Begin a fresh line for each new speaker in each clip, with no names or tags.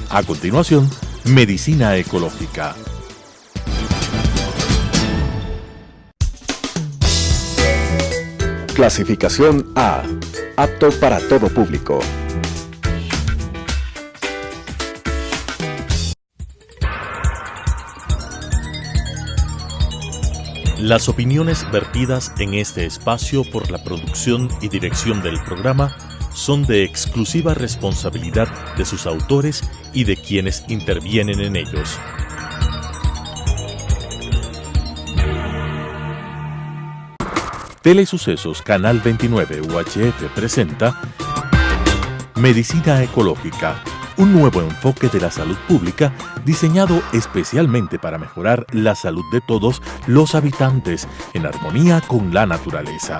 A continuación, Medicina Ecológica.
Clasificación A. Apto para todo público.
Las opiniones vertidas en este espacio por la producción y dirección del programa son de exclusiva responsabilidad de sus autores y de quienes intervienen en ellos. Telesucesos Canal 29 UHF presenta Medicina Ecológica, un nuevo enfoque de la salud pública diseñado especialmente para mejorar la salud de todos los habitantes en armonía con la naturaleza.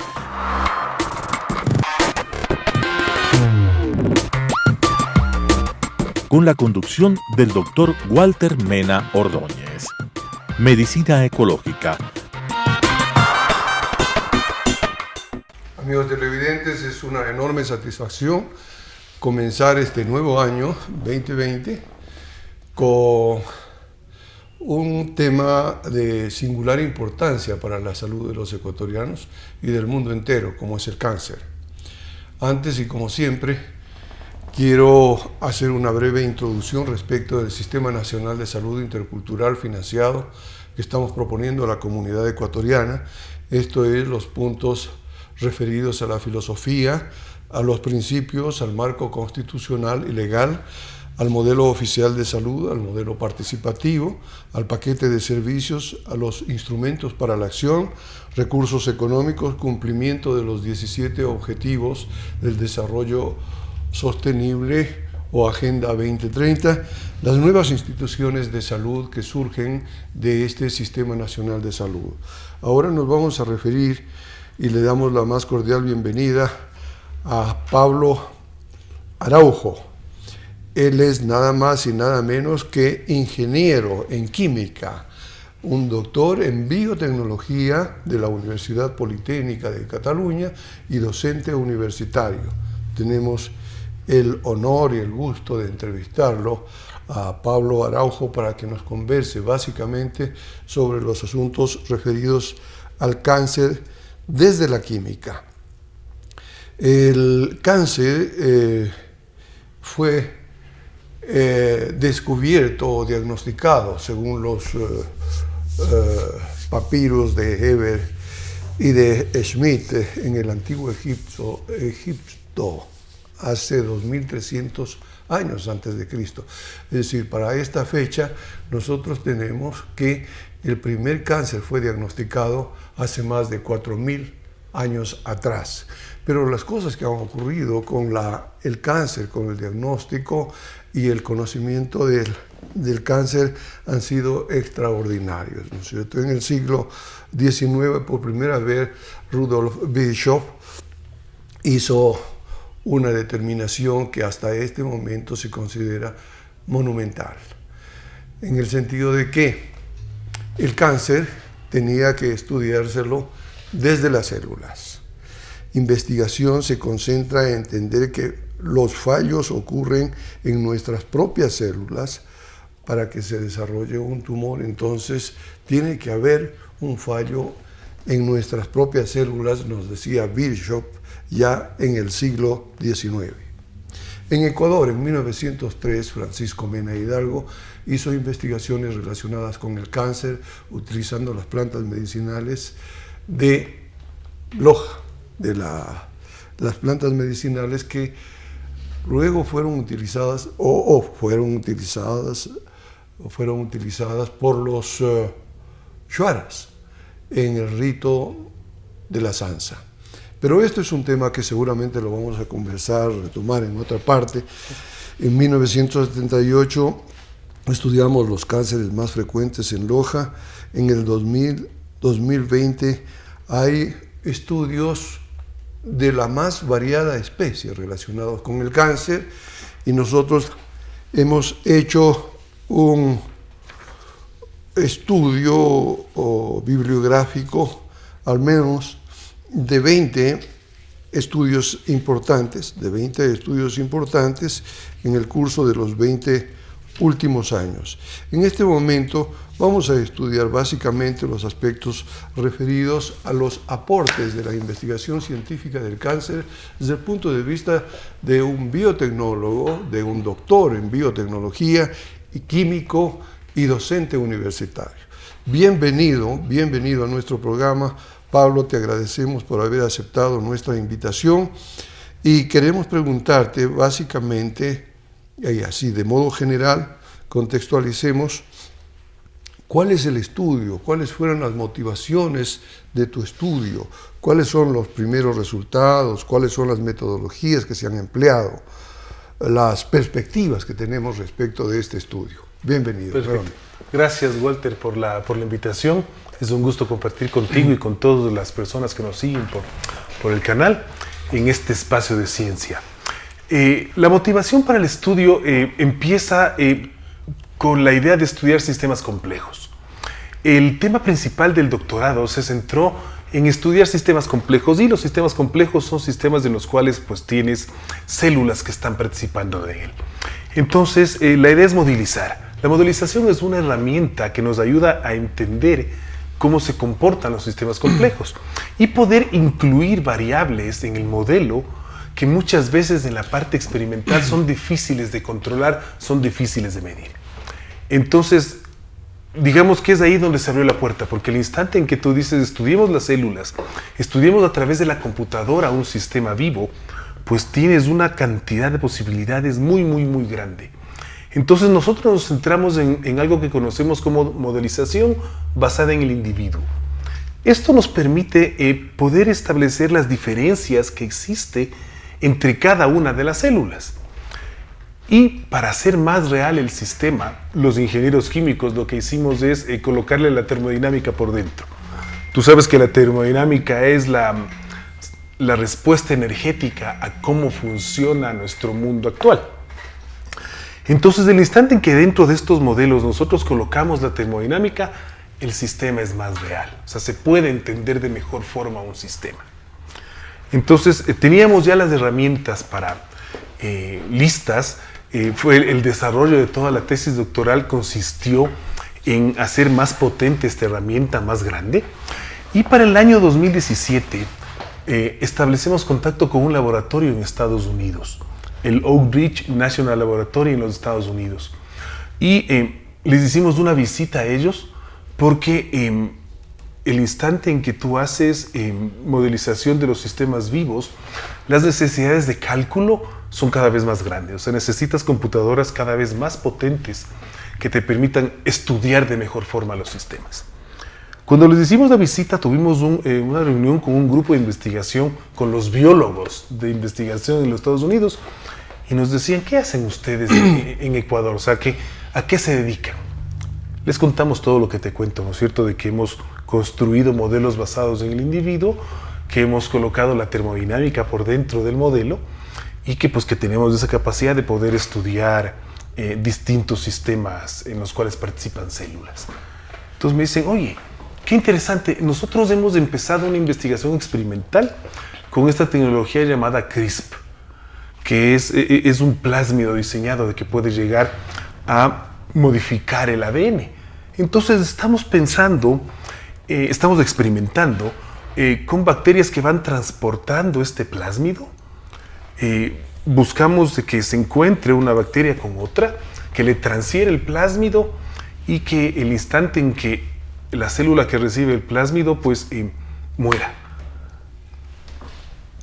Con la conducción del Dr. Walter Mena Ordóñez. Medicina Ecológica.
Amigos televidentes, es una enorme satisfacción comenzar este nuevo año 2020 con un tema de singular importancia para la salud de los ecuatorianos y del mundo entero, como es el cáncer. Antes y como siempre, quiero hacer una breve introducción respecto del Sistema Nacional de Salud Intercultural financiado que estamos proponiendo a la comunidad ecuatoriana. Esto es los puntos referidos a la filosofía, a los principios, al marco constitucional y legal, al modelo oficial de salud, al modelo participativo, al paquete de servicios, a los instrumentos para la acción, recursos económicos, cumplimiento de los 17 objetivos del desarrollo sostenible o Agenda 2030, las nuevas instituciones de salud que surgen de este Sistema Nacional de Salud. Ahora nos vamos a referir y le damos la más cordial bienvenida a Pablo Araujo. Él es nada más y nada menos que ingeniero en química, un doctor en biotecnología de la Universidad Politécnica de Cataluña y docente universitario. Tenemos el honor y el gusto de entrevistarlo a Pablo Araujo para que nos converse básicamente sobre los asuntos referidos al cáncer desde la química. El cáncer fue descubierto o diagnosticado, según los papiros de Heber y de Schmidt, en el antiguo Egipto hace 2300 años antes de Cristo. Es decir, para esta fecha nosotros tenemos que el primer cáncer fue diagnosticado hace más de 4000 años atrás. Pero las cosas que han ocurrido con el cáncer, con el diagnóstico y el conocimiento del cáncer han sido extraordinarios, ¿no es cierto? En el siglo XIX, por primera vez, Rudolf Virchow hizo una determinación que hasta este momento se considera monumental, en el sentido de que el cáncer tenía que estudiárselo desde las células. Investigación se concentra en entender que los fallos ocurren en nuestras propias células para que se desarrolle un tumor. Entonces tiene que haber un fallo en nuestras propias células, nos decía Virchow ya en el siglo XIX. En Ecuador, en 1903, Francisco Mena Hidalgo hizo investigaciones relacionadas con el cáncer utilizando las plantas medicinales de Loja, de las plantas medicinales que luego fueron utilizadas fueron utilizadas por los shuaras en el rito de la sanza. Pero esto es un tema que seguramente lo vamos a conversar, retomar en otra parte. En 1978 estudiamos los cánceres más frecuentes en Loja. En el 2020 hay estudios de la más variada especie relacionados con el cáncer y nosotros hemos hecho un estudio bibliográfico, al menos de 20 estudios importantes, en el curso de los 20 últimos años. En este momento vamos a estudiar básicamente los aspectos referidos a los aportes de la investigación científica del cáncer desde el punto de vista de un biotecnólogo, de un doctor en biotecnología y químico y docente universitario. Bienvenido a nuestro programa. Pablo, te agradecemos por haber aceptado nuestra invitación y queremos preguntarte básicamente, y así de modo general, contextualicemos cuál es el estudio, cuáles fueron las motivaciones de tu estudio, cuáles son los primeros resultados, cuáles son las metodologías que se han empleado, las perspectivas que tenemos respecto de este estudio. Bienvenido.
Perfecto. Gracias, Walter, por la invitación. Es un gusto compartir contigo y con todas las personas que nos siguen por el canal en este espacio de ciencia. La motivación para el estudio empieza con la idea de estudiar sistemas complejos. El tema principal del doctorado se centró en estudiar sistemas complejos, y los sistemas complejos son sistemas en los cuales pues tienes células que están participando de él. Entonces, la idea es modelizar. La modelización es una herramienta que nos ayuda a entender cómo se comportan los sistemas complejos y poder incluir variables en el modelo que muchas veces en la parte experimental son difíciles de controlar, son difíciles de medir. Entonces, digamos que es ahí donde se abrió la puerta, porque el instante en que tú dices estudiemos las células, estudiemos a través de la computadora un sistema vivo, pues tienes una cantidad de posibilidades muy grande. Entonces nosotros nos centramos en algo que conocemos como modelización basada en el individuo. Esto nos permite poder establecer las diferencias que existen entre cada una de las células. Y para hacer más real el sistema, los ingenieros químicos lo que hicimos es colocarle la termodinámica por dentro. Tú sabes que la termodinámica es la respuesta energética a cómo funciona nuestro mundo actual. Entonces, el instante en que dentro de estos modelos nosotros colocamos la termodinámica, el sistema es más real. O sea, se puede entender de mejor forma un sistema. Entonces, teníamos ya las herramientas listas. Fue el desarrollo de toda la tesis doctoral consistió en hacer más potente esta herramienta, más grande. Y para el año 2017 establecemos contacto con un laboratorio en Estados Unidos, el Oak Ridge National Laboratory en los Estados Unidos. Y les hicimos una visita a ellos porque el instante en que tú haces modelización de los sistemas vivos, las necesidades de cálculo son cada vez más grandes. O sea, necesitas computadoras cada vez más potentes que te permitan estudiar de mejor forma los sistemas. Cuando les hicimos la visita, tuvimos una reunión con un grupo de investigación, con los biólogos de investigación en los Estados Unidos, y nos decían, ¿qué hacen ustedes en Ecuador? O sea, ¿a qué se dedican? Les contamos todo lo que te cuento, ¿no es cierto? De que hemos construido modelos basados en el individuo, que hemos colocado la termodinámica por dentro del modelo y que tenemos esa capacidad de poder estudiar distintos sistemas en los cuales participan células. Entonces me dicen, oye, qué interesante, nosotros hemos empezado una investigación experimental con esta tecnología llamada CRISP, que es un plásmido diseñado de que puede llegar a modificar el ADN. Entonces estamos experimentando con bacterias que van transportando este plásmido. Buscamos de que se encuentre una bacteria con otra, que le transfiere el plásmido y que el instante en que la célula que recibe el plásmido muera.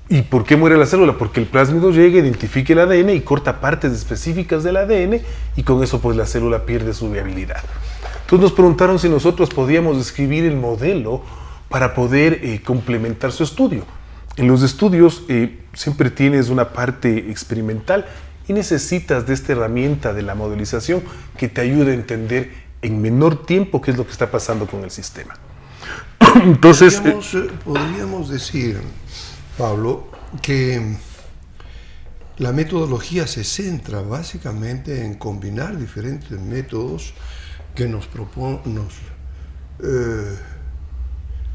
¿Y por qué muere la célula? Porque el plásmido llega, identifica el ADN y corta partes específicas del ADN y con eso la célula pierde su viabilidad. Entonces nos preguntaron si nosotros podíamos escribir el modelo para poder complementar su estudio. En los estudios siempre tienes una parte experimental y necesitas de esta herramienta de la modelización que te ayude a entender en menor tiempo qué es lo que está pasando con el sistema. Entonces,
podríamos decir, Pablo, que la metodología se centra básicamente en combinar diferentes métodos que nos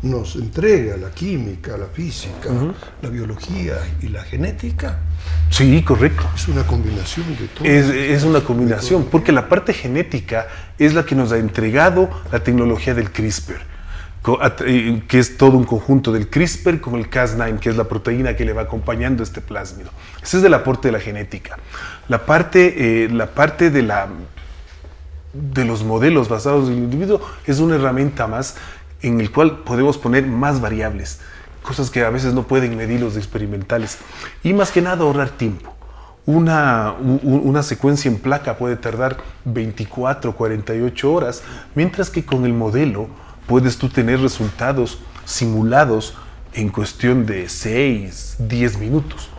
nos entrega la química, la física, la biología y la genética.
Sí, correcto.
Es una combinación de todo.
Es una combinación, porque la parte genética es la que nos ha entregado la tecnología del CRISPR, que es todo un conjunto del CRISPR con el Cas9, que es la proteína que le va acompañando este plásmido. Ese es el aporte de la genética. La parte de los modelos basados en el individuo es una herramienta más en el cual podemos poner más variables, cosas que a veces no pueden medir los experimentales, y más que nada ahorrar tiempo. Una secuencia en placa puede tardar 24, 48 horas, mientras que con el modelo puedes tú tener resultados simulados en cuestión de 6, 10 minutos.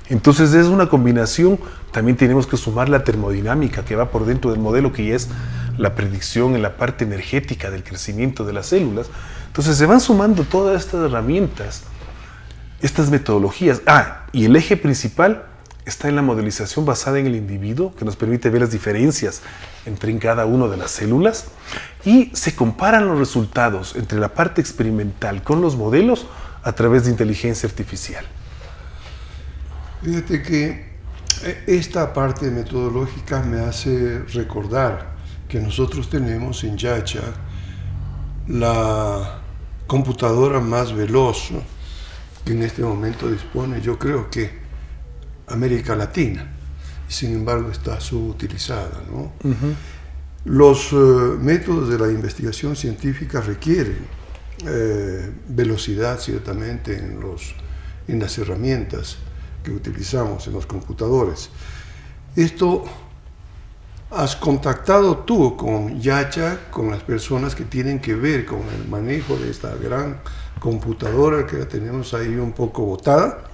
Entonces es una combinación. También tenemos que sumar la termodinámica que va por dentro del modelo, que es la predicción en la parte energética del crecimiento de las células. Entonces se van sumando todas estas herramientas, estas metodologías. Y el eje principal está en la modelización basada en el individuo, que nos permite ver las diferencias entre cada una de las células, y se comparan los resultados entre la parte experimental con los modelos a través de inteligencia artificial.
Fíjate que esta parte metodológica me hace recordar que nosotros tenemos en Yacha la computadora más veloz que en este momento dispone, yo creo que América Latina, sin embargo está subutilizada, ¿no? Los métodos de la investigación científica requieren velocidad, ciertamente, en las herramientas que utilizamos en los computadores. Esto, ¿has contactado tú con Yacha, con las personas que tienen que ver con el manejo de esta gran computadora que la tenemos ahí un poco botada?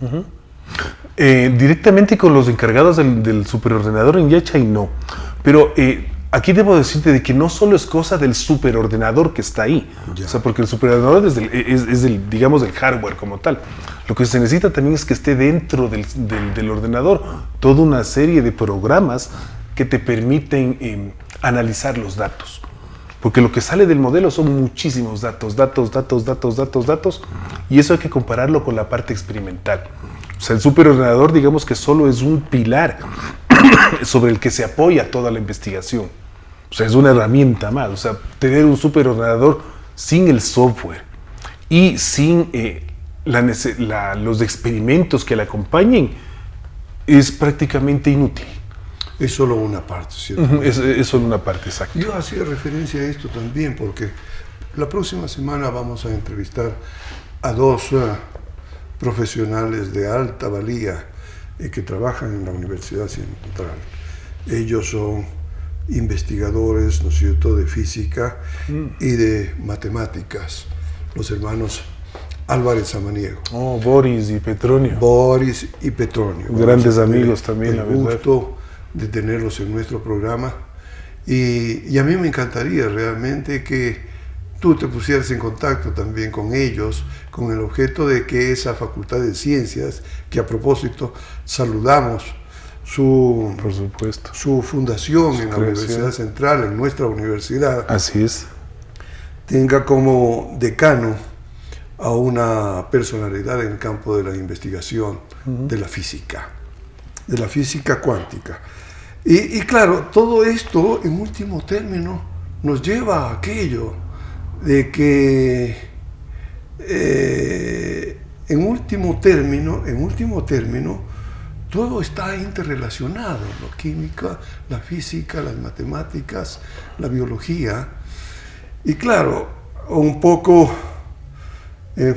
Directamente con los encargados del superordenador en Yacha y no. Pero aquí debo decirte de que no solo es cosa del superordenador que está ahí. Ya. O sea, porque el superordenador es digamos, del hardware como tal. Lo que se necesita también es que esté dentro del ordenador toda una serie de programas que te permiten analizar los datos. Porque lo que sale del modelo son muchísimos datos, y eso hay que compararlo con la parte experimental. O sea, el superordenador, digamos que solo es un pilar sobre el que se apoya toda la investigación. O sea, es una herramienta más. O sea, tener un superordenador sin el software y sin los experimentos que le acompañen es prácticamente inútil.
Es solo una parte, ¿cierto?
Es solo una parte, exacto.
Yo hacía referencia a esto también porque la próxima semana vamos a entrevistar a dos profesionales de alta valía que trabajan en la Universidad Central. Ellos son investigadores, ¿no es cierto?, de física y de matemáticas, los hermanos Álvarez Samaniego.
Boris y Petronio.
Boris y Petronio.
Grandes amigos también, la verdad.
El gusto de tenerlos en nuestro programa. Y a mí me encantaría realmente que tú te pusieras en contacto también con ellos, con el objeto de que esa Facultad de Ciencias, que a propósito saludamos
por supuesto,
su fundación en la Universidad Central, en nuestra universidad.
Así es.
Tenga como decano a una personalidad en el campo de la investigación de la física cuántica. Y claro, todo esto en último término nos lleva a aquello de que en último término todo está interrelacionado, la química, la física, las matemáticas, la biología. Y claro, un poco en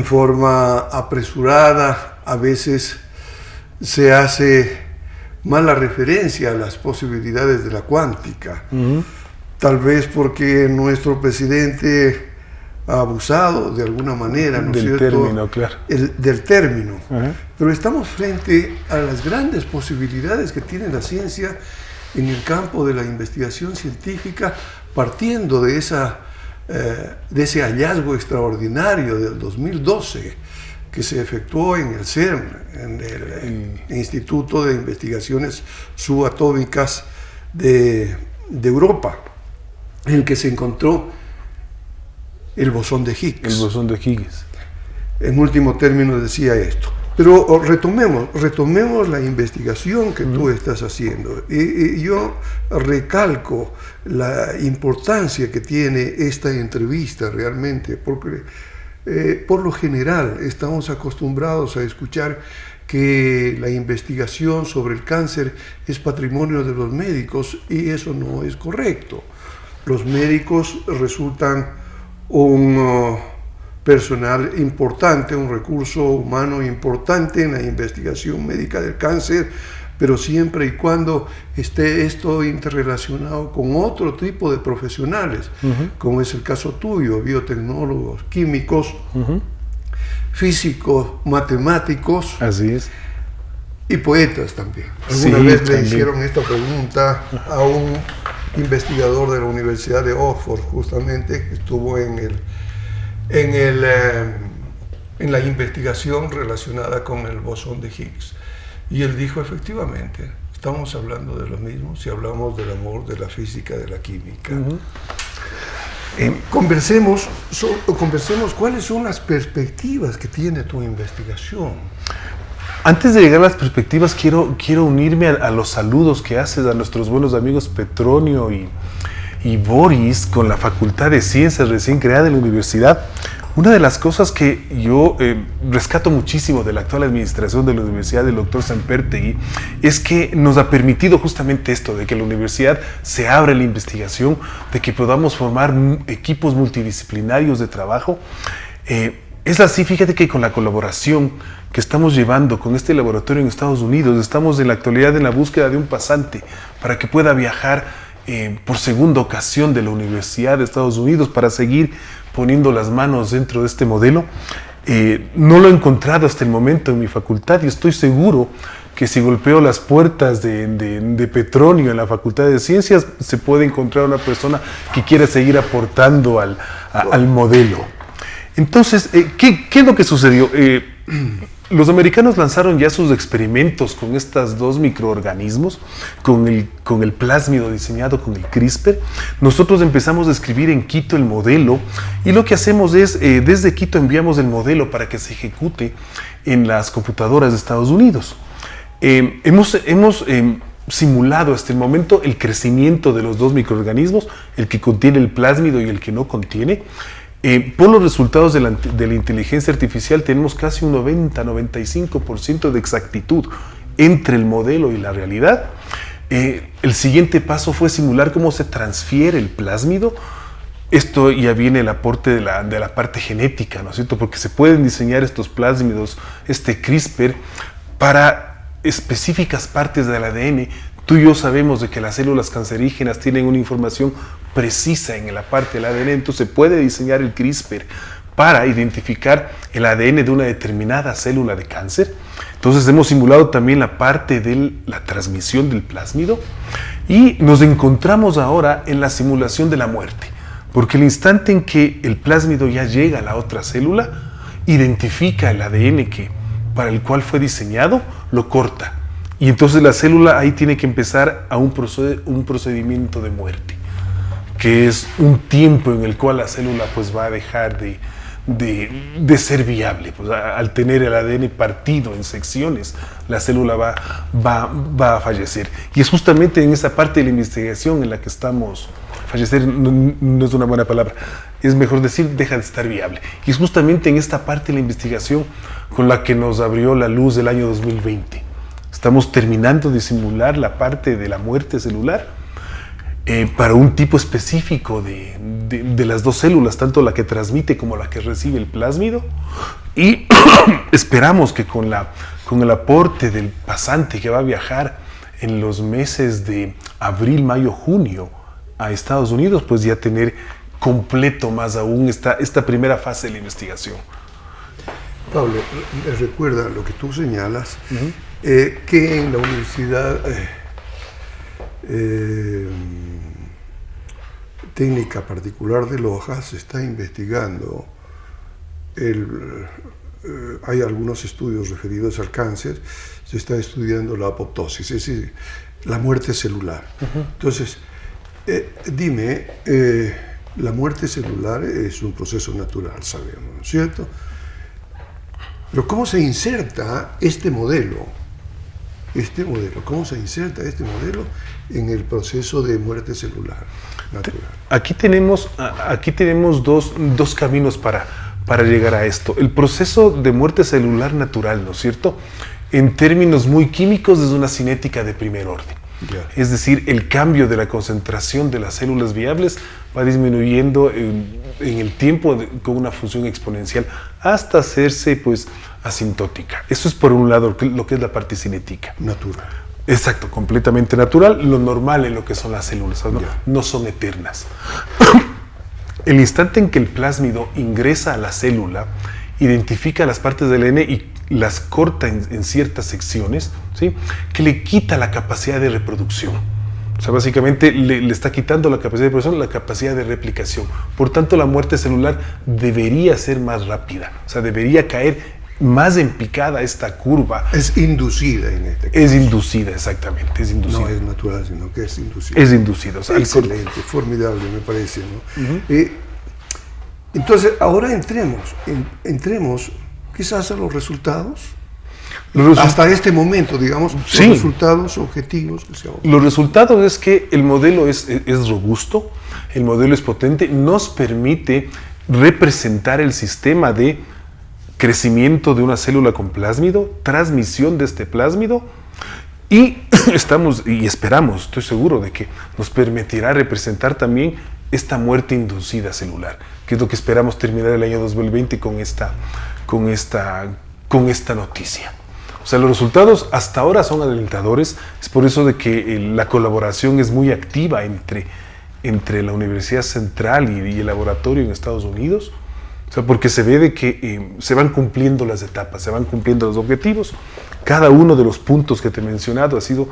forma apresurada, a veces se hace mala referencia a las posibilidades de la cuántica. Tal vez porque nuestro presidente ha abusado de alguna manera, ¿no es cierto?
Término, claro.
Del término. Pero estamos frente a las grandes posibilidades que tiene la ciencia en el campo de la investigación científica, partiendo de ese hallazgo extraordinario del 2012 que se efectuó en el CERN, en el Instituto de Investigaciones Subatómicas de Europa. en el que se encontró el bosón de Higgs.
El bosón de Higgs.
En último término decía esto. Pero retomemos la investigación que tú estás haciendo. Y yo recalco la importancia que tiene esta entrevista realmente, porque por lo general estamos acostumbrados a escuchar que la investigación sobre el cáncer es patrimonio de los médicos, y eso no es correcto. Los médicos resultan un personal importante, un recurso humano importante en la investigación médica del cáncer, pero siempre y cuando esté esto interrelacionado con otro tipo de profesionales, como es el caso tuyo, biotecnólogos, químicos, físicos, matemáticos.
Así es.
Y poetas también. Alguna vez le hicieron esta pregunta a un investigador de la Universidad de Oxford, justamente, que estuvo en la investigación relacionada con el bosón de Higgs. Y él dijo, efectivamente, estamos hablando de lo mismo si hablamos del amor, de la física, de la química. Conversemos cuáles son las perspectivas que tiene tu investigación.
Antes de llegar a las perspectivas, quiero unirme a los saludos que haces a nuestros buenos amigos Petronio y Boris con la Facultad de Ciencias recién creada en la universidad. Una de las cosas que yo rescato muchísimo de la actual administración de la Universidad del Dr. Sampertegui es que nos ha permitido justamente esto, de que la universidad se abra la investigación, de que podamos formar equipos multidisciplinarios de trabajo. Es así, fíjate que con la colaboración que estamos llevando con este laboratorio en Estados Unidos, estamos en la actualidad en la búsqueda de un pasante para que pueda viajar por segunda ocasión de la Universidad de Estados Unidos para seguir poniendo las manos dentro de este modelo. No lo he encontrado hasta el momento en mi facultad y estoy seguro que si golpeo las puertas de Petronio en la Facultad de Ciencias se puede encontrar una persona que quiera seguir aportando al modelo. Entonces, ¿qué es lo que sucedió? Los americanos lanzaron ya sus experimentos con estos dos microorganismos, con el plásmido diseñado con el CRISPR. Nosotros empezamos a escribir en Quito el modelo y lo que hacemos es, desde Quito enviamos el modelo para que se ejecute en las computadoras de Estados Unidos. Hemos simulado hasta el momento el crecimiento de los dos microorganismos, el que contiene el plásmido y el que no contiene. Por los resultados de la inteligencia artificial tenemos casi un 90-95% de exactitud entre el modelo y la realidad. El siguiente paso fue simular cómo se transfiere el plásmido. Esto ya viene el aporte de la parte genética, ¿no es cierto? Porque se pueden diseñar estos plásmidos, este CRISPR, para específicas partes del ADN. Tú y yo sabemos de que las células cancerígenas tienen una información precisa en la parte del ADN, entonces se puede diseñar el CRISPR para identificar el ADN de una determinada célula de cáncer. Entonces hemos simulado también la parte de la transmisión del plásmido y nos encontramos ahora en la simulación de la muerte, porque el instante en que el plásmido ya llega a la otra célula, identifica el ADN para el cual fue diseñado, lo corta. Y entonces la célula ahí tiene que empezar a un procedimiento de muerte, que es un tiempo en el cual la célula pues va a dejar de ser viable. Pues, al tener el ADN partido en secciones, la célula va a fallecer. Y es justamente en esa parte de la investigación en la que estamos. Fallecer no es una buena palabra, es mejor decir deja de estar viable. Y es justamente en esta parte de la investigación con la que nos abrió la luz del año 2020. Estamos terminando de simular la parte de la muerte celular para un tipo específico de las dos células, tanto la que transmite como la que recibe el plásmido. Y esperamos que con el aporte del pasante que va a viajar en los meses de abril, mayo, junio a Estados Unidos, pues ya tener completo más aún esta primera fase de la investigación.
Pablo, recuerda lo que tú señalas, que en la Universidad Técnica Particular de Loja se está investigando, hay algunos estudios referidos al cáncer, se está estudiando la apoptosis, es decir, la muerte celular. Entonces, Dime, la muerte celular es un proceso natural, sabemos, ¿no es cierto? Pero ¿cómo se inserta este modelo? ¿Cómo se inserta este modelo en el proceso de muerte celular natural?
Aquí tenemos dos caminos para llegar a esto. El proceso de muerte celular natural, ¿no es cierto? En términos muy químicos es una cinética de primer orden.
Yeah.
Es decir, el cambio de la concentración de las células viables va disminuyendo en el tiempo con una función exponencial hasta hacerse pues asintótica. Eso es por un lado lo que es la parte cinética.
Natural.
Exacto, completamente natural, lo normal en lo que son las células, ¿no?
Yeah.
No son eternas. El instante en que el plásmido ingresa a la célula, identifica las partes del ADN y las corta en ciertas secciones, ¿sí? Que le quita la capacidad de reproducción. O sea, básicamente le está quitando la capacidad de reproducción, la capacidad de replicación. Por tanto, la muerte celular debería ser más rápida. O sea, debería caer más en picada esta curva.
Es inducida en este caso.
Es inducida, exactamente, es inducida.
No es natural, sino que es inducida.
Es inducida. O sea,
excelente, formidable, me parece, ¿no? Entonces, ahora entremos quizás a los resultados. Hasta este momento, digamos,
sí.
Los resultados objetivos.
Los resultados es que el modelo es robusto, el modelo es potente, nos permite representar el sistema de crecimiento de una célula con plásmido, transmisión de este plásmido, y esperamos, estoy seguro de que nos permitirá representar también esta muerte inducida celular, que es lo que esperamos terminar el año 2020 con esta noticia. O sea, los resultados hasta ahora son alentadores, es por eso de que la colaboración es muy activa entre la Universidad Central y el laboratorio en Estados Unidos. O sea, porque se ve de que se van cumpliendo las etapas, se van cumpliendo los objetivos. Cada uno de los puntos que te he mencionado ha sido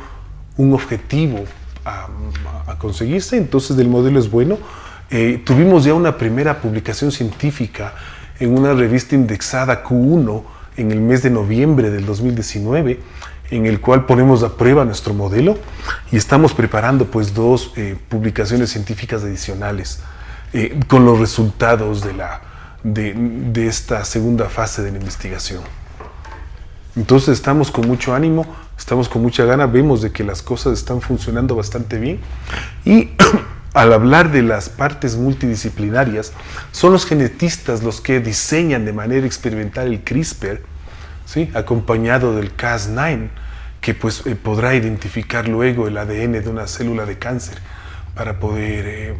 un objetivo a conseguirse, entonces el modelo es bueno. Tuvimos ya una primera publicación científica en una revista indexada Q1 en el mes de noviembre del 2019, en el cual ponemos a prueba nuestro modelo y estamos preparando pues 2 publicaciones científicas adicionales con los resultados de esta segunda fase de la investigación. Entonces estamos con mucho ánimo, estamos con mucha gana, vemos de que las cosas están funcionando bastante bien y al hablar de las partes multidisciplinarias, son los genetistas los que diseñan de manera experimental el CRISPR, ¿sí? Acompañado del Cas9, que pues podrá identificar luego el ADN de una célula de cáncer para poder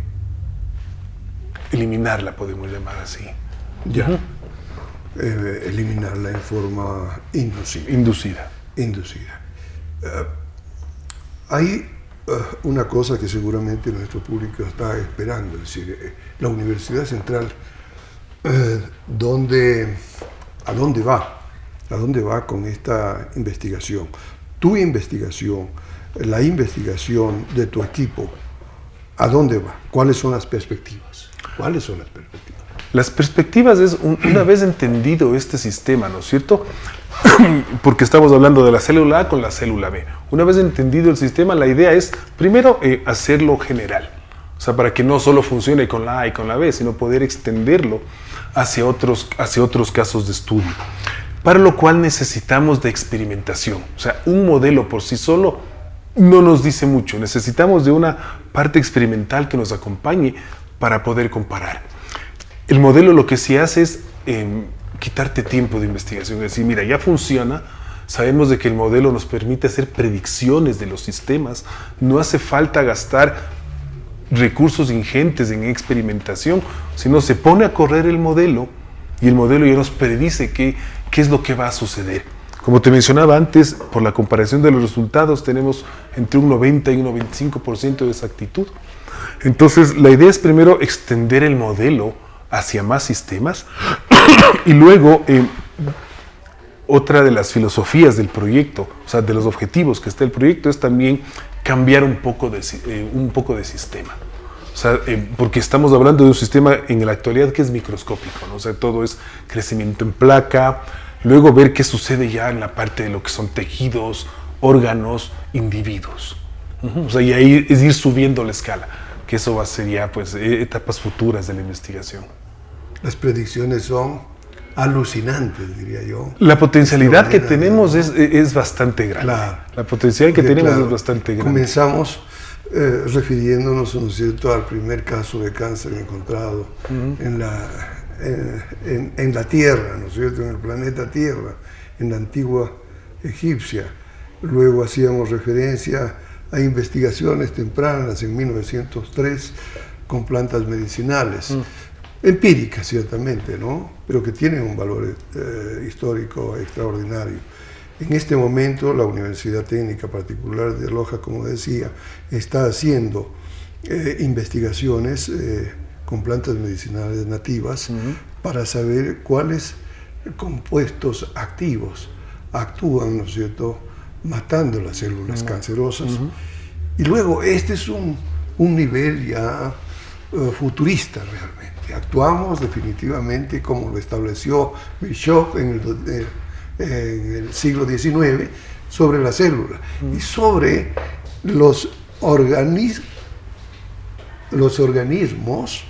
eliminarla, podemos llamar así.
Ya. Eliminarla en forma inducida. Hay una cosa que seguramente nuestro público está esperando, es decir, la Universidad Central, ¿a dónde va con esta investigación? Tu investigación, la investigación de tu equipo, ¿a dónde va? ¿Cuáles son las perspectivas? Las
perspectivas es, una vez entendido este sistema, ¿no es cierto? Porque estamos hablando de la célula A con la célula B. Una vez entendido el sistema, la idea es, primero, hacerlo general. O sea, para que no solo funcione con la A y con la B, sino poder extenderlo hacia otros casos de estudio. Para lo cual necesitamos de experimentación. O sea, un modelo por sí solo no nos dice mucho. Necesitamos de una parte experimental que nos acompañe para poder comparar. El modelo lo que sí hace es quitarte tiempo de investigación. Es decir, mira, ya funciona, sabemos de que el modelo nos permite hacer predicciones de los sistemas, no hace falta gastar recursos ingentes en experimentación, sino se pone a correr el modelo y el modelo ya nos predice qué es lo que va a suceder. Como te mencionaba antes, por la comparación de los resultados tenemos entre un 90 y un 95% de exactitud. Entonces, la idea es primero extender el modelo hacia más sistemas y luego otra de las filosofías del proyecto, o sea, de los objetivos que está el proyecto, es también cambiar un poco de sistema. O sea, porque estamos hablando de un sistema en la actualidad que es microscópico, ¿no? O sea, todo es crecimiento en placa, luego ver qué sucede ya en la parte de lo que son tejidos, órganos, individuos. O sea, y ahí es ir subiendo la escala. que eso va a ser ya pues etapas futuras de la investigación.
Las predicciones son alucinantes, diría yo.
La potencialidad que tenemos es bastante grande.
Claro.
La potencialidad que tenemos es bastante grande.
Comenzamos refiriéndonos, ¿no es cierto?, al primer caso de cáncer encontrado en la Tierra, ¿no es cierto?, en el planeta Tierra, en la antigua egipcia. Luego hacíamos referencia a investigaciones tempranas en 1903 con plantas medicinales, empíricas ciertamente, ¿no?, pero que tienen un valor histórico extraordinario. En este momento la Universidad Técnica Particular de Loja, como decía, está haciendo investigaciones con plantas medicinales nativas para saber cuáles compuestos activos actúan, ¿no es cierto?, matando las células cancerosas. Y luego este es un nivel ya futurista realmente. Actuamos definitivamente como lo estableció Bischoff en el siglo XIX sobre la célula y sobre los organismos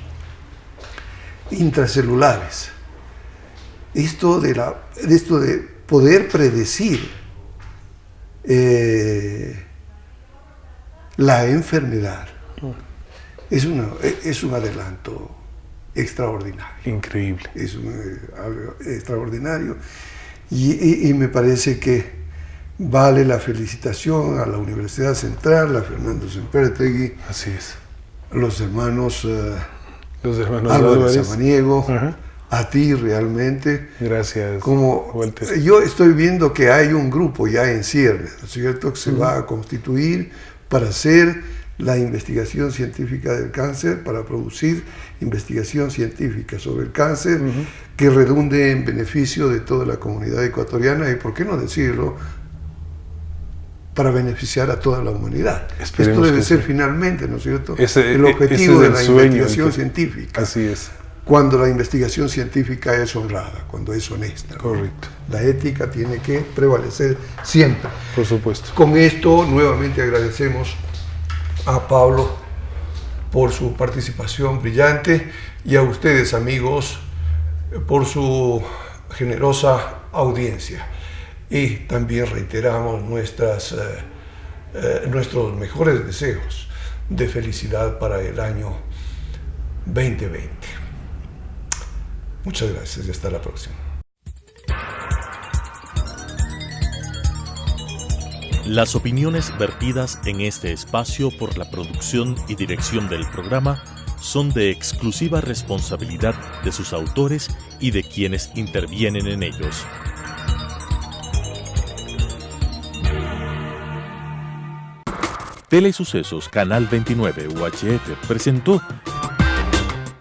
intracelulares. Esto de poder predecir la enfermedad es un adelanto extraordinario.
Increíble.
Es algo extraordinario y me parece que vale la felicitación a la Universidad Central, a Fernando Sempertegui,
así es,
a los hermanos Álvarez Samaniego, a ti realmente.
Gracias,
Walter. Yo estoy viendo que hay un grupo ya en ciernes, ¿no es cierto?, que se va a constituir para hacer la investigación científica del cáncer, para producir investigación científica sobre el cáncer que redunde en beneficio de toda la comunidad ecuatoriana y, por qué no decirlo, para beneficiar a toda la humanidad.
Esperemos.
Esto debe ser finalmente, ¿no es cierto?,
el
el objetivo de la investigación
entonces,
científica.
Así es.
Cuando la investigación científica es honrada, cuando es honesta.
Correcto.
La ética tiene que prevalecer siempre.
Por supuesto.
Con esto, nuevamente agradecemos a Pablo por su participación brillante y a ustedes, amigos, por su generosa audiencia. Y también reiteramos nuestros mejores deseos de felicidad para el año 2020. Muchas gracias y hasta la próxima.
Las opiniones vertidas en este espacio por la producción y dirección del programa son de exclusiva responsabilidad de sus autores y de quienes intervienen en ellos. Telesucesos Canal 29 UHF presentó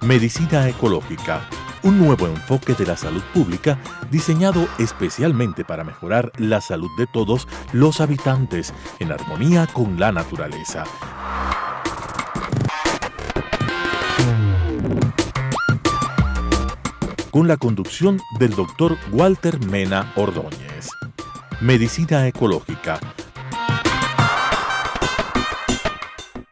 Medicina Ecológica, un nuevo enfoque de la salud pública diseñado especialmente para mejorar la salud de todos los habitantes en armonía con la naturaleza. Con la conducción del Dr. Walter Mena Ordóñez. Medicina Ecológica,